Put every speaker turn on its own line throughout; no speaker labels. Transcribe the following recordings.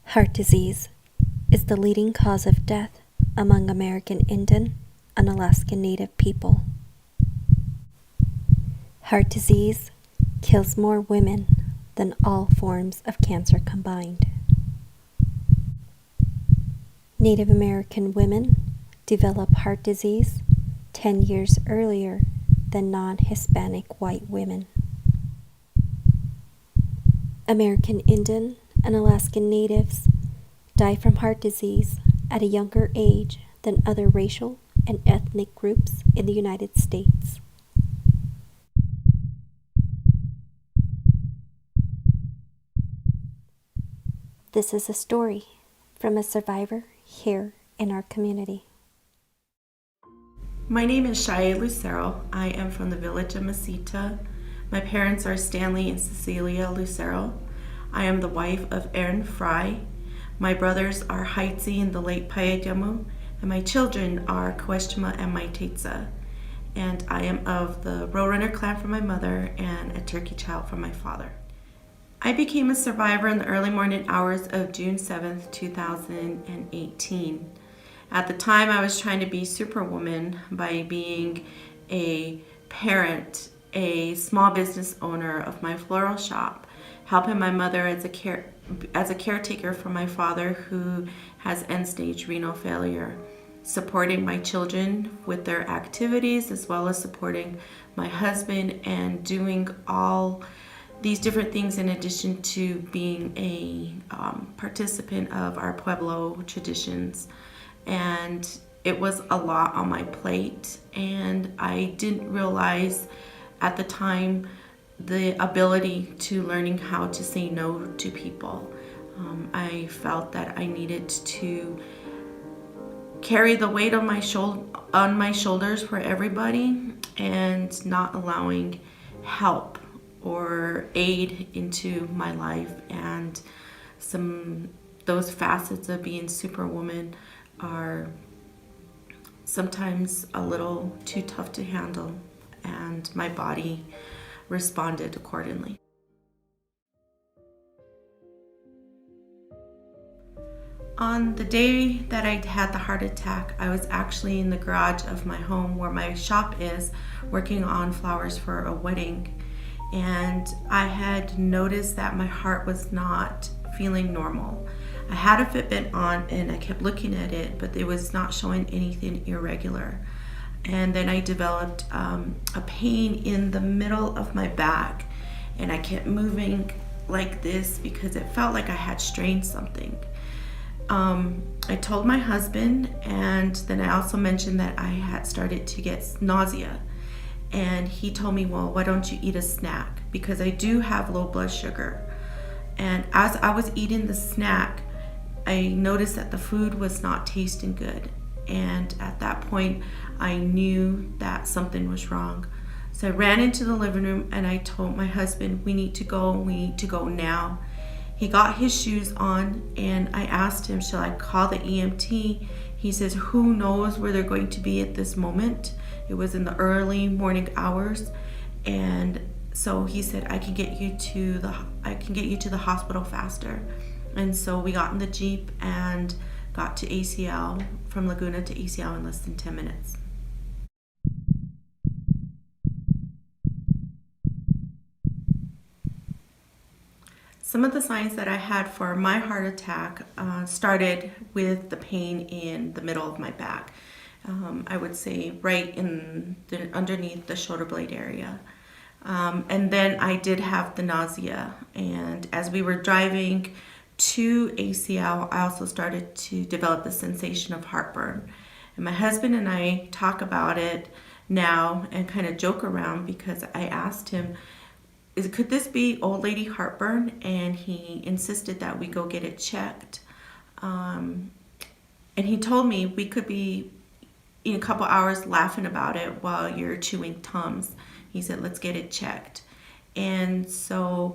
Heart disease is the leading cause of death among American Indian and Alaskan Native people. Heart disease kills more women than all forms of cancer combined. Native American women develop heart disease 10 years earlier than non-Hispanic white women. American Indian and Alaskan Natives die from heart disease at a younger age than other racial and ethnic groups in the United States. This is a story from a survivor here in our community.
My name is Shayai Lucero. I am from the village of Mesita. My parents are Stanley and Cecilia Lucero. I am the wife of Aaron Fry. My brothers are Haitzi and the late Payadamu, and my children are Kweshtima and Maiteza. And I am of the Roadrunner clan from my mother and a Turkey Child from my father. I became a survivor in the early morning hours of June 7th, 2018. At the time, I was trying to be Superwoman by being a parent, a small business owner of my floral shop, helping my mother as a caretaker for my father who has end-stage renal failure, supporting my children with their activities, as well as supporting my husband and doing all these different things in addition to being a participant of our Pueblo traditions. And it was a lot on my plate, and I didn't realize at the time the ability to learning how to say no to people. I felt that I needed to carry the weight on my shoulders for everybody and not allowing help or aid into my life. And those facets of being Superwoman are sometimes a little too tough to handle, and my body responded accordingly. On the day that I had the heart attack, I was actually in the garage of my home where my shop is, working on flowers for a wedding. And I had noticed that my heart was not feeling normal. I had a Fitbit on and I kept looking at it, but it was not showing anything irregular. And then I developed a pain in the middle of my back, and I kept moving like this because it felt like I had strained something. I told my husband, and then I also mentioned that I had started to get nausea. And he told me, well, why don't you eat a snack? Because I do have low blood sugar. And as I was eating the snack, I noticed that the food was not tasting good. And at that point, I knew that something was wrong. So I ran into the living room and I told my husband, we need to go now. He got his shoes on and I asked him, shall I call the EMT? He says, who knows where they're going to be at this moment? It was in the early morning hours. And so he said, I can get you to the hospital faster. And so we got in the Jeep and got to ACL, from Laguna to ACL in less than 10 minutes. Some of the signs that I had for my heart attack started with the pain in the middle of my back. I would say right underneath the shoulder blade area. And then I did have the nausea. And as we were driving to ACL, I also started to develop the sensation of heartburn. And my husband and I talk about it now and kind of joke around, because I asked him, could this be old lady heartburn? And he insisted that we go get it checked. And he told me we could be in a couple hours laughing about it while you're chewing Tums. He said, let's get it checked. And so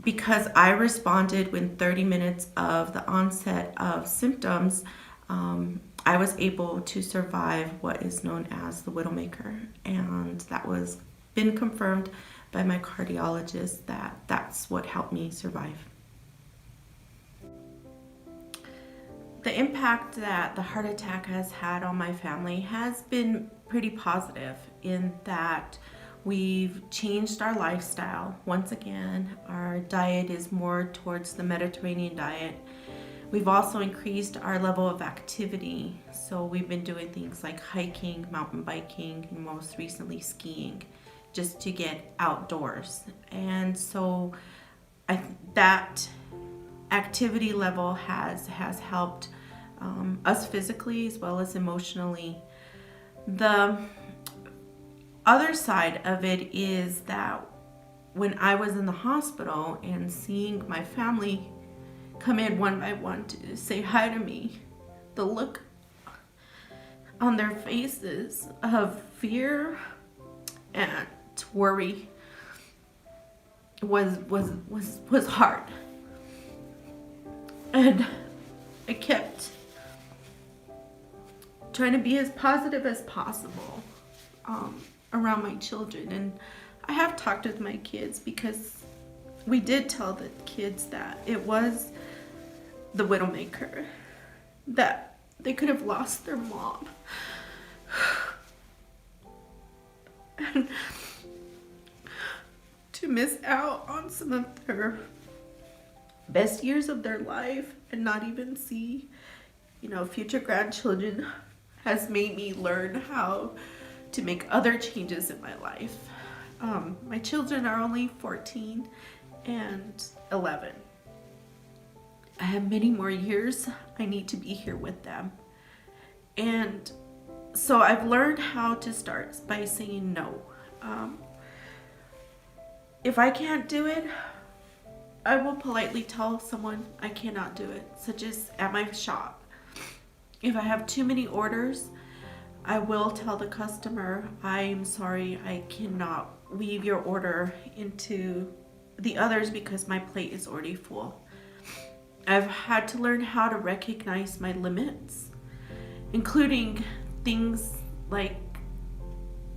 because I responded within 30 minutes of the onset of symptoms, I was able to survive what is known as the Widowmaker. And that was been confirmed by my cardiologist that that's what helped me survive. The impact that the heart attack has had on my family has been pretty positive in that we've changed our lifestyle. Once again, our diet is more towards the Mediterranean diet. We've also increased our level of activity. So we've been doing things like hiking, mountain biking, and most recently skiing, just to get outdoors. And so that activity level has helped us physically as well as emotionally. The other side of it is that when I was in the hospital and seeing my family come in one by one to say hi to me, the look on their faces of fear and worry was hard. And I kept trying to be as positive as possible around my children. And I have talked with my kids because we did tell the kids that it was the Widowmaker, that they could have lost their mom. And to miss out on some of their best years of their life and not even see, future grandchildren has made me learn how to make other changes in my life. My children are only 14 and 11. I have many more years I need to be here with them. And so I've learned how to start by saying no. If I can't do it, I will politely tell someone I cannot do it, such as at my shop. If I have too many orders, I will tell the customer, I'm sorry, I cannot weave your order into the others because my plate is already full. I've had to learn how to recognize my limits, including things like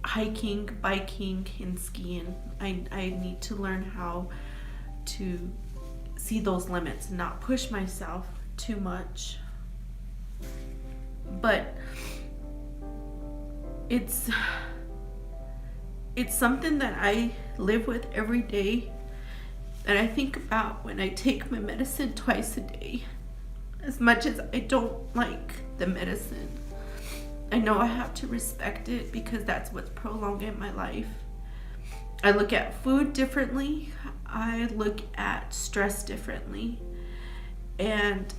hiking, biking, and skiing. I need to learn how to see those limits and not push myself too much. But it's something that I live with every day, and I think about when I take my medicine twice a day. As much as I don't like the medicine, I know I have to respect it because that's what's prolonging my life. I look at food differently. I look at stress differently. And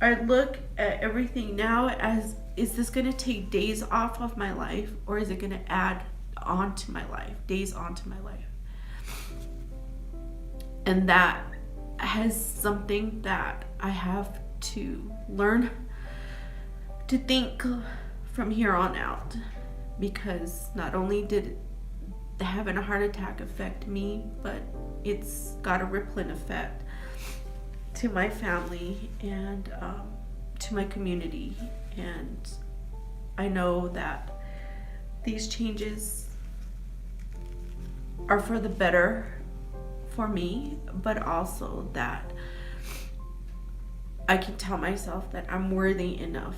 I look at everything now as, is this going to take days off of my life, or is it going to add on to my life, days onto my life? And that has something that I have to learn to think from here on out, because not only did having a heart attack affect me, but it's got a rippling effect to my family and to my community. And I know that these changes are for the better for me, but also that I can tell myself that I'm worthy enough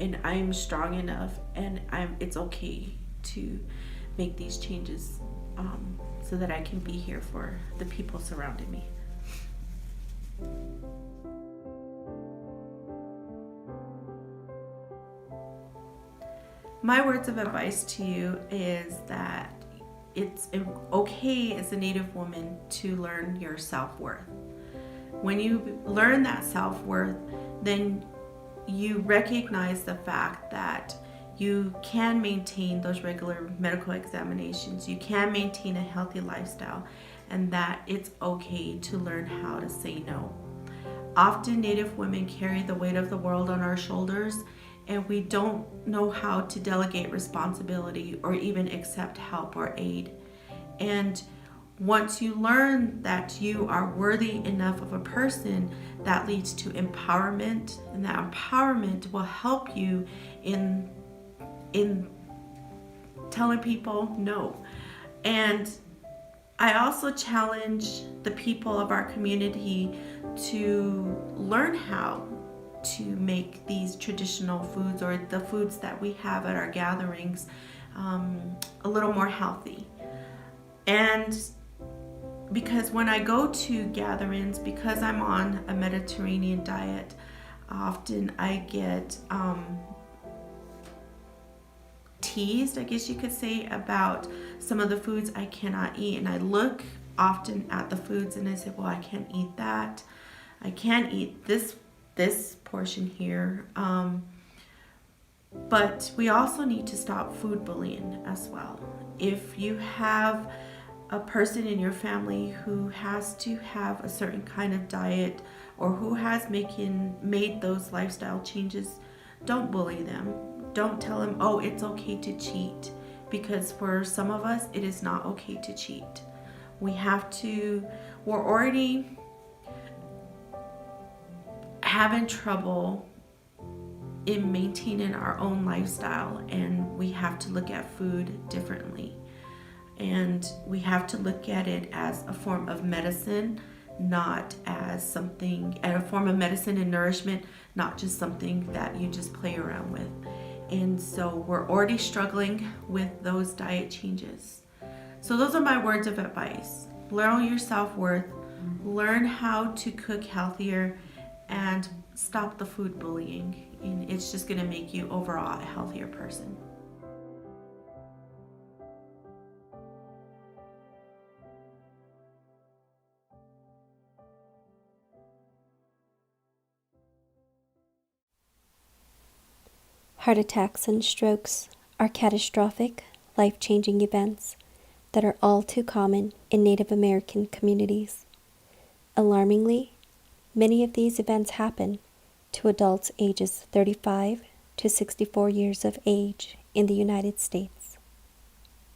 and I'm strong enough, and it's okay to make these changes so that I can be here for the people surrounding me. My words of advice to you is that it's okay as a Native woman to learn your self-worth. When you learn that self-worth, then you recognize the fact that you can maintain those regular medical examinations, you can maintain a healthy lifestyle, and that it's okay to learn how to say no. Often Native women carry the weight of the world on our shoulders, and we don't know how to delegate responsibility or even accept help or aid. And once you learn that you are worthy enough of a person, that leads to empowerment, and that empowerment will help you in telling people no. And I also challenge the people of our community to learn how to make these traditional foods or the foods that we have at our gatherings a little more healthy. And because when I go to gatherings, because I'm on a Mediterranean diet, often I get teased, I guess you could say, about some of the foods I cannot eat. And I look often at the foods and I say, well, I can't eat that. I can't eat this portion here. But we also need to stop food bullying as well. If you have a person in your family who has to have a certain kind of diet or who has made those lifestyle changes, don't bully them. Don't tell them, oh, it's okay to cheat, because for some of us, it is not okay to cheat. We're already having trouble in maintaining our own lifestyle, and we have to look at food differently. And we have to look at it as a form of medicine, not as a form of medicine and nourishment, not just something that you just play around with. And so we're already struggling with those diet changes. So those are my words of advice. Learn your self-worth, learn how to cook healthier, and stop the food bullying. And it's just going to make you overall a healthier person.
Heart attacks and strokes are catastrophic, life-changing events that are all too common in Native American communities. Alarmingly, many of these events happen to adults ages 35 to 64 years of age in the United States.